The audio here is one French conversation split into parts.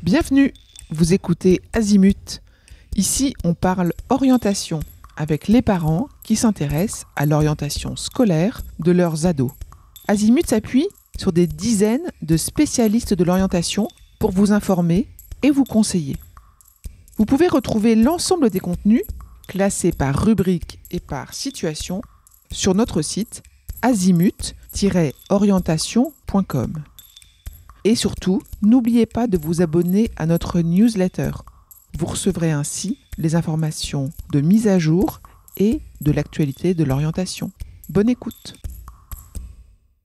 Bienvenue, vous écoutez Azimut. Ici, on parle orientation avec les parents qui s'intéressent à l'orientation scolaire de leurs ados. Azimut s'appuie sur des dizaines de spécialistes de l'orientation pour vous informer et vous conseiller. Vous pouvez retrouver l'ensemble des contenus classés par rubrique et par situation sur notre site azimut-orientation.com. Et surtout, n'oubliez pas de vous abonner à notre newsletter. Vous recevrez ainsi les informations de mise à jour et de l'actualité de l'orientation. Bonne écoute.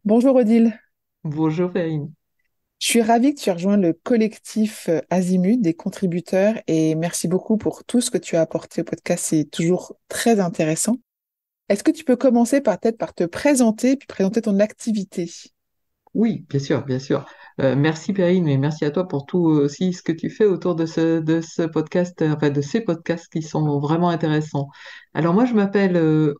Bonjour Odile. Bonjour Perrine. Je suis ravie que tu aies rejoint le collectif Azimut des contributeurs et merci beaucoup pour tout ce que tu as apporté au podcast. C'est toujours très intéressant. Est-ce que tu peux commencer peut-être par te présenter puis présenter ton activité? Oui, bien sûr, bien sûr. Merci Perrine et merci à toi pour tout aussi ce que tu fais autour de ce podcast, enfin de ces podcasts qui sont vraiment intéressants. Alors moi, je m'appelle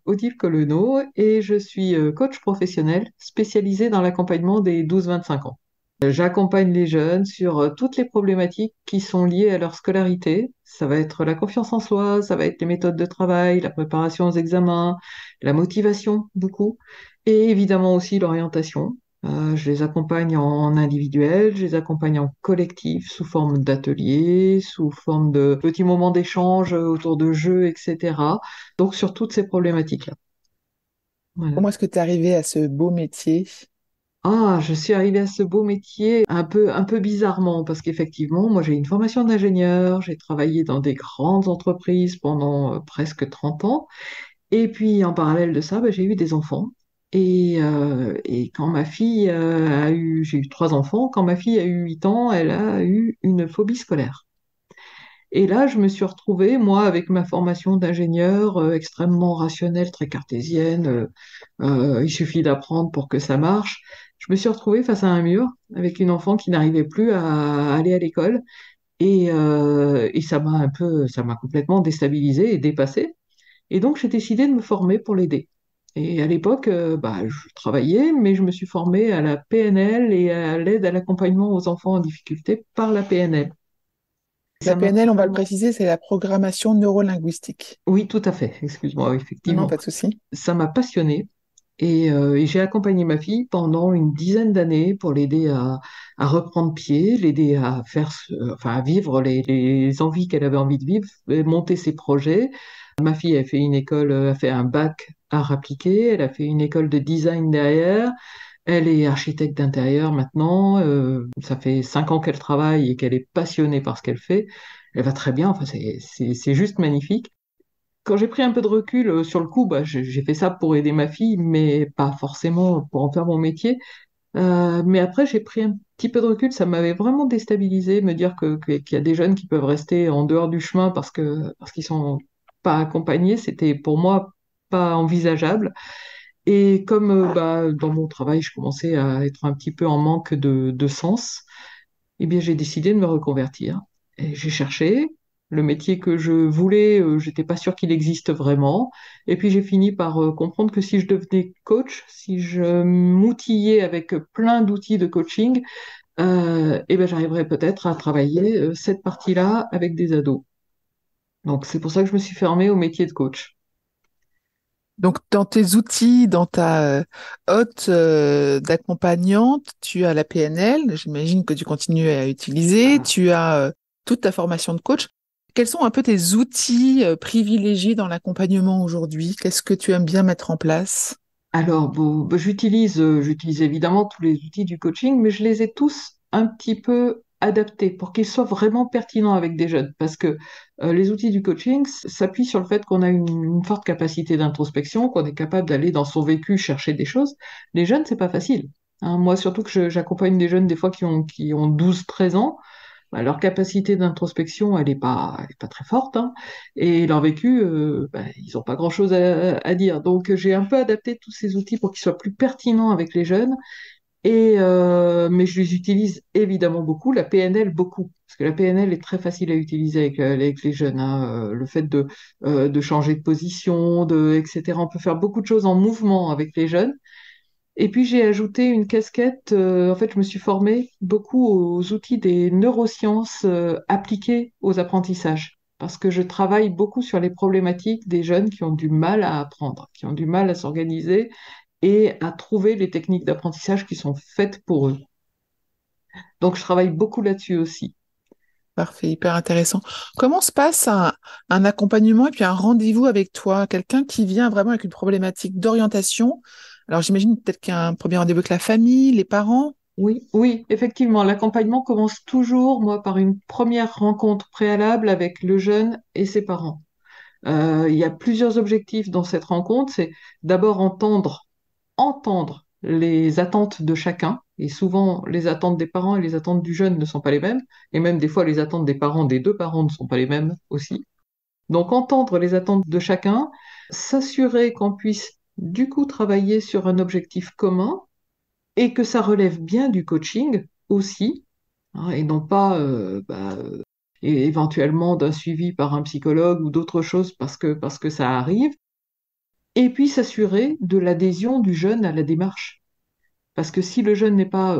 Odile Collenot et je suis coach professionnel spécialisé dans l'accompagnement des 12-25 ans. J'accompagne les jeunes sur toutes les problématiques qui sont liées à leur scolarité. Ça va être la confiance en soi, ça va être les méthodes de travail, la préparation aux examens, la motivation beaucoup, et évidemment aussi l'orientation. Je les accompagne en individuel, je les accompagne en collectif, sous forme d'ateliers, sous forme de petits moments d'échange autour de jeux, etc. Donc sur toutes ces problématiques-là. Voilà. Comment est-ce que tu es arrivée à ce beau métier? Ah, je suis arrivée à ce beau métier un peu bizarrement, parce qu'effectivement, moi j'ai une formation d'ingénieur, j'ai travaillé dans des grandes entreprises pendant presque 30 ans, et puis en parallèle de ça, bah, j'ai eu des enfants. Et quand ma fille j'ai eu trois enfants, quand ma fille a eu 8 ans, elle a eu une phobie scolaire. Et là, je me suis retrouvée, moi, avec ma formation d'ingénieur extrêmement rationnelle, très cartésienne, il suffit d'apprendre pour que ça marche. Je me suis retrouvée face à un mur avec une enfant qui n'arrivait plus à aller à l'école et ça m'a complètement déstabilisée et dépassée. Et donc, j'ai décidé de me former pour l'aider. Et à l'époque, bah, je travaillais, mais je me suis formée à la PNL et à l'aide à l'accompagnement aux enfants en difficulté par la PNL. La Ça m'a PNL, on va le vraiment... préciser, c'est la programmation neurolinguistique. Oui, tout à fait, excuse-moi, oui, Non, non, effectivement. pas de souci. Ça m'a passionnée et j'ai accompagné ma fille pendant une dizaine d'années pour l'aider à reprendre pied, l'aider à enfin, à vivre les envies qu'elle avait envie de vivre, et monter ses projets. Ma fille a fait une école, a fait un bac art appliqué, elle a fait une école de design derrière. Elle est architecte d'intérieur maintenant. Ça fait 5 ans qu'elle travaille et qu'elle est passionnée par ce qu'elle fait. Elle va très bien. Enfin, c'est juste magnifique. Quand j'ai pris un peu de recul sur le coup, bah, j'ai fait ça pour aider ma fille, mais pas forcément pour en faire mon métier. Mais après, j'ai pris un petit peu de recul. Ça m'avait vraiment déstabilisé, me dire qu'il y a des jeunes qui peuvent rester en dehors du chemin parce qu'ils sont pas accompagnés. C'était pour moi pas envisageable. Et comme bah, dans mon travail, je commençais à être un petit peu en manque de sens, eh bien, j'ai décidé de me reconvertir. Et j'ai cherché le métier que je voulais, j'étais pas sûre qu'il existe vraiment. Et puis j'ai fini par comprendre que si je devenais coach, si je m'outillais avec plein d'outils de coaching, eh ben, j'arriverais peut-être à travailler cette partie-là avec des ados. Donc c'est pour ça que je me suis formée au métier de coach. Donc, dans tes outils, dans ta hotte d'accompagnante, tu as la PNL, j'imagine que tu continues à utiliser, tu as toute ta formation de coach. Quels sont un peu tes outils privilégiés dans l'accompagnement aujourd'hui? Qu'est-ce que tu aimes bien mettre en place? Alors, bon, bah, j'utilise évidemment tous les outils du coaching, mais je les ai tous un petit peu adaptés pour qu'ils soient vraiment pertinents avec des jeunes. Parce que les outils du coaching s'appuient sur le fait qu'on a une forte capacité d'introspection, qu'on est capable d'aller dans son vécu chercher des choses. Les jeunes, c'est pas facile. Hein, moi, surtout que j'accompagne des jeunes des fois qui ont 12-13 ans. Bah, leur capacité d'introspection, elle est pas très forte, hein, et leur vécu, bah, ils n'ont pas grand-chose à dire. Donc, j'ai un peu adapté tous ces outils pour qu'ils soient plus pertinents avec les jeunes, mais je les utilise évidemment beaucoup, la PNL beaucoup, parce que la PNL est très facile à utiliser avec les jeunes, hein, le fait de changer de position, etc. On peut faire beaucoup de choses en mouvement avec les jeunes. Et puis j'ai ajouté une casquette, en fait je me suis formée beaucoup aux outils des neurosciences appliquées aux apprentissages, parce que je travaille beaucoup sur les problématiques des jeunes qui ont du mal à apprendre, qui ont du mal à s'organiser et à trouver les techniques d'apprentissage qui sont faites pour eux. Donc je travaille beaucoup là-dessus aussi. Parfait, hyper intéressant. Comment se passe un accompagnement et puis un rendez-vous avec toi? Quelqu'un qui vient vraiment avec une problématique d'orientation. Alors j'imagine peut-être qu'il y a un premier rendez-vous avec la famille, les parents. Oui, oui, effectivement, l'accompagnement commence toujours, moi, par une première rencontre préalable avec le jeune et ses parents. Il y a plusieurs objectifs dans cette rencontre. C'est d'abord entendre les attentes de chacun. Et souvent, les attentes des parents et les attentes du jeune ne sont pas les mêmes. Et même des fois, les attentes des parents, des deux parents ne sont pas les mêmes aussi. Donc, entendre les attentes de chacun, s'assurer qu'on puisse du coup travailler sur un objectif commun et que ça relève bien du coaching aussi, hein, et non pas et éventuellement d'un suivi par un psychologue ou d'autres choses parce que ça arrive. Et puis s'assurer de l'adhésion du jeune à la démarche. Parce que si le jeune n'est pas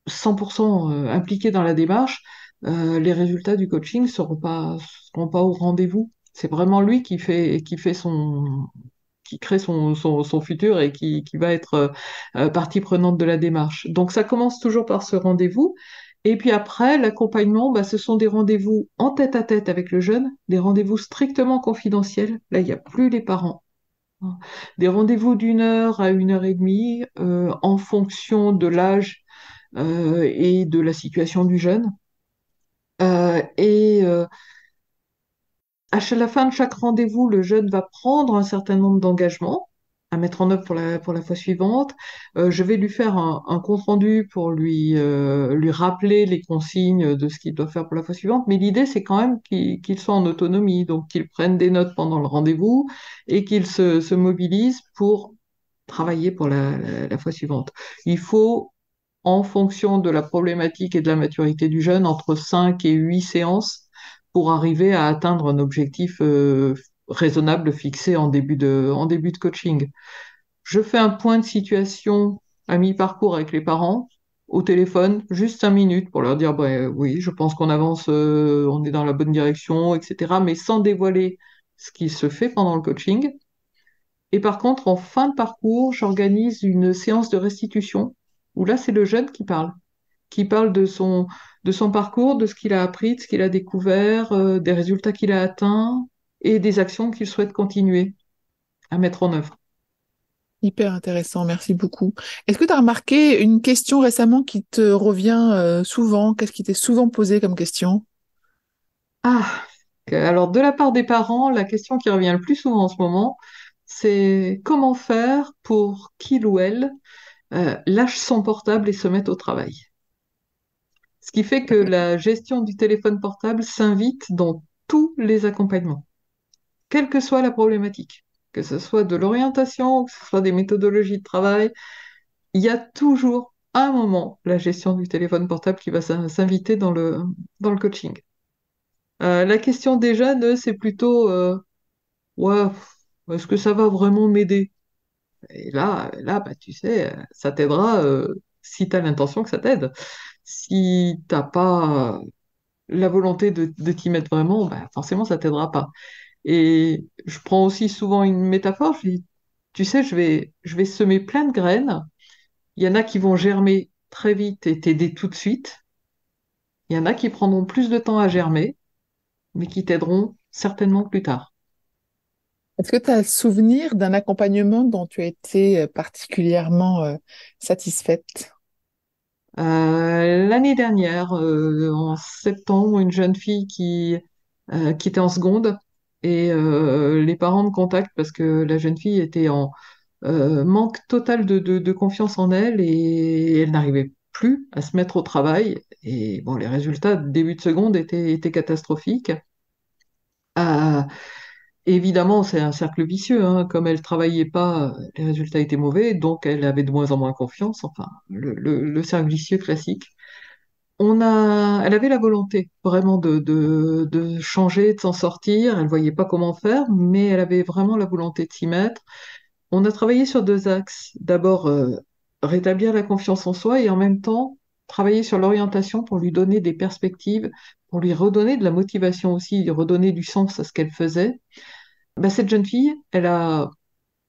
100% impliqué dans la démarche, les résultats du coaching seront pas au rendez-vous. C'est vraiment lui qui crée son futur et qui va être partie prenante de la démarche. Donc ça commence toujours par ce rendez-vous. Et puis après, l'accompagnement, bah, ce sont des rendez-vous en tête-à-tête avec le jeune, des rendez-vous strictement confidentiels. Là, il n'y a plus les parents. Des rendez-vous d'1 heure à 1 heure et demie en fonction de l'âge et de la situation du jeune. Et à la fin de chaque rendez-vous, le jeune va prendre un certain nombre d'engagements à mettre en œuvre pour la fois suivante. Je vais lui faire un compte-rendu pour lui rappeler les consignes de ce qu'il doit faire pour la fois suivante. Mais l'idée, c'est quand même qu'il soit en autonomie, donc qu'il prenne des notes pendant le rendez-vous et qu'il se mobilise pour travailler pour la fois suivante. Il faut, en fonction de la problématique et de la maturité du jeune, entre 5 et 8 séances pour arriver à atteindre un objectif raisonnable fixé en début de coaching. Je fais un point de situation à mi-parcours avec les parents au téléphone, juste 5 minutes pour leur dire, bah, oui, je pense qu'on avance, on est dans la bonne direction, etc., mais sans dévoiler ce qui se fait pendant le coaching. Et par contre, en fin de parcours, j'organise une séance de restitution où là, c'est le jeune qui parle de son parcours, de ce qu'il a appris, de ce qu'il a découvert, des résultats qu'il a atteints et des actions qu'il souhaite continuer à mettre en œuvre. Hyper intéressant, merci beaucoup. Est-ce que tu as remarqué une question récemment qui te revient souvent? Qu'est-ce qui t'est souvent posé comme question? Ah, alors de la part des parents, la question qui revient le plus souvent en ce moment, c'est comment faire pour qu'il ou elle lâche son portable et se mette au travail. Ce qui fait que la gestion du téléphone portable s'invite dans tous les accompagnements, quelle que soit la problématique, que ce soit de l'orientation, que ce soit des méthodologies de travail, il y a toujours à un moment la gestion du téléphone portable qui va s'inviter dans le coaching. La question des jeunes, c'est plutôt ouais, est-ce que ça va vraiment m'aider? Et là bah, tu sais, ça t'aidera si tu as l'intention que ça t'aide. Si t'as pas la volonté de t'y mettre vraiment, bah, forcément, ça t'aidera pas. Et je prends aussi souvent une métaphore, je dis, tu sais, je vais semer plein de graines. Il y en a qui vont germer très vite et t'aider tout de suite. Il y en a qui prendront plus de temps à germer, mais qui t'aideront certainement plus tard. Est-ce que tu as le souvenir d'un accompagnement dont tu as été particulièrement satisfaite? L'année dernière, en septembre, une jeune fille qui était en seconde et les parents me contactent parce que la jeune fille était en manque total de confiance en elle et elle n'arrivait plus à se mettre au travail. Et bon, les résultats de début de seconde étaient catastrophiques. Euh, Évidemment, c'est un cercle vicieux, hein. Comme elle travaillait pas, les résultats étaient mauvais, donc elle avait de moins en moins confiance. Enfin, le cercle vicieux classique. Elle avait la volonté vraiment de changer, de s'en sortir. Elle voyait pas comment faire, mais elle avait vraiment la volonté de s'y mettre. On a travaillé sur deux axes. D'abord, rétablir la confiance en soi et en même temps travailler sur l'orientation pour lui donner des perspectives, pour lui redonner de la motivation aussi, lui redonner du sens à ce qu'elle faisait. Bah, cette jeune fille, elle a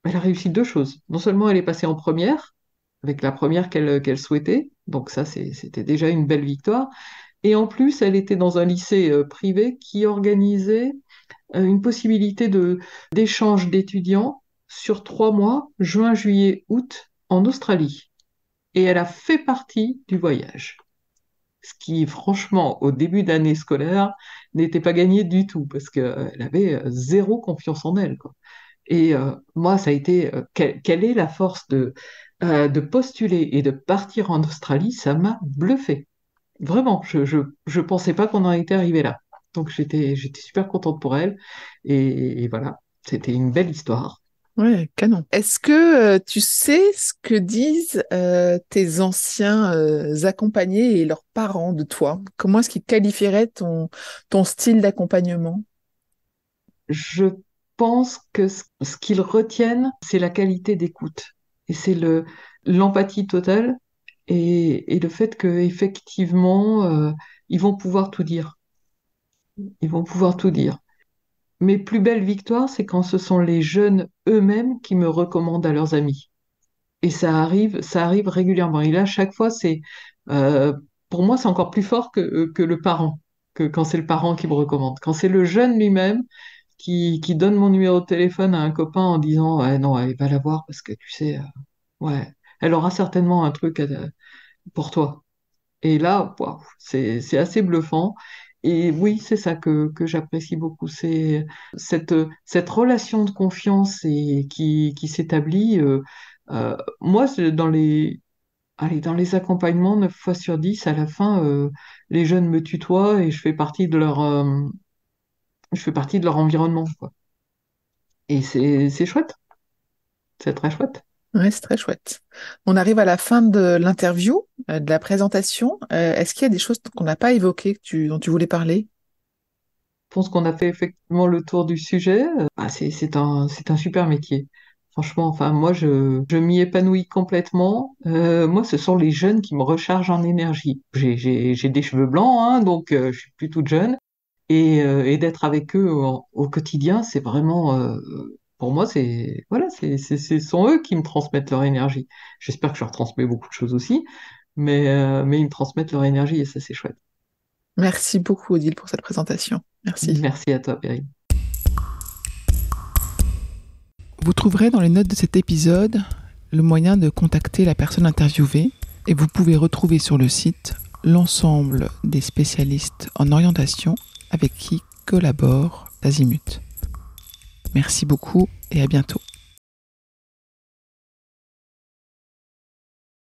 réussi deux choses. Non seulement elle est passée en première, avec la première qu'elle souhaitait, donc ça c'était déjà une belle victoire, et en plus elle était dans un lycée privé qui organisait une possibilité d'échange d'étudiants sur 3 mois, juin, juillet, août, en Australie. Et elle a fait partie du voyage. Ce qui, franchement, au début d'année scolaire, n'était pas gagné du tout, parce qu'elle avait zéro confiance en elle, quoi. Et moi, ça a été, quelle est la force de postuler et de partir en Australie, ça m'a bluffé. Vraiment, je pensais pas qu'on en était arrivé là. Donc j'étais super contente pour elle. Et voilà, c'était une belle histoire. Ouais, canon. Est-ce que tu sais ce que disent tes anciens accompagnés et leurs parents de toi? Comment est-ce qu'ils qualifieraient ton style d'accompagnement? Je pense que ce qu'ils retiennent, c'est la qualité d'écoute. Et c'est l'empathie totale et le fait qu'effectivement, ils vont pouvoir tout dire. Ils vont pouvoir tout dire. Mes plus belles victoires, c'est quand ce sont les jeunes eux-mêmes qui me recommandent à leurs amis. Et ça arrive régulièrement. Et là, chaque fois, euh, pour moi, c'est encore plus fort que le parent, que quand c'est le parent qui me recommande. Quand c'est le jeune lui-même qui donne mon numéro de téléphone à un copain en disant, ouais, non, elle va la voir parce que tu sais, ouais, elle aura certainement un truc pour toi. Et là, waouh, c'est assez bluffant. Et oui, c'est ça que j'apprécie beaucoup, c'est cette relation de confiance qui s'établit. Moi, dans les accompagnements, 9 fois sur 10, à la fin, les jeunes me tutoient et je fais partie de leur environnement, quoi. Et c'est chouette, c'est très chouette. Ouais, c'est très chouette. On arrive à la fin de l'interview, de la présentation. Est-ce qu'il y a des choses qu'on n'a pas évoquées dont tu voulais parler? Je pense qu'on a fait effectivement le tour du sujet. C'est un super métier. Franchement, enfin, moi, je m'y épanouis complètement. Moi, ce sont les jeunes qui me rechargent en énergie. J'ai des cheveux blancs, hein, donc je suis plus toute jeune. Et d'être avec eux au quotidien, c'est vraiment, pour moi, voilà, ce sont eux qui me transmettent leur énergie. J'espère que je leur transmets beaucoup de choses aussi, mais ils me transmettent leur énergie et ça, c'est chouette. Merci beaucoup, Odile, pour cette présentation. Merci. Merci à toi, Perrine. Vous trouverez dans les notes de cet épisode le moyen de contacter la personne interviewée et vous pouvez retrouver sur le site l'ensemble des spécialistes en orientation avec qui collabore Azimut. Merci beaucoup et à bientôt.